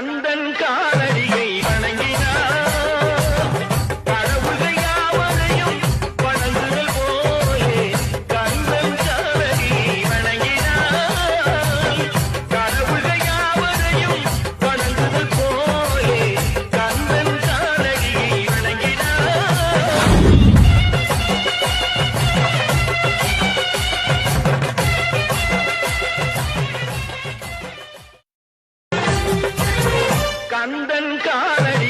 கந்தன் காலடியை வணங்கினார் கடவுள்கள் யாவரையும் வணங்குதல் போலே கந்தன் காலடியை வணங்கினார் கடவுள்கள் யாவரையும் வணங்குதல் போலே கந்தன் காலடியை வணங்கினார் கந்தன் காலடி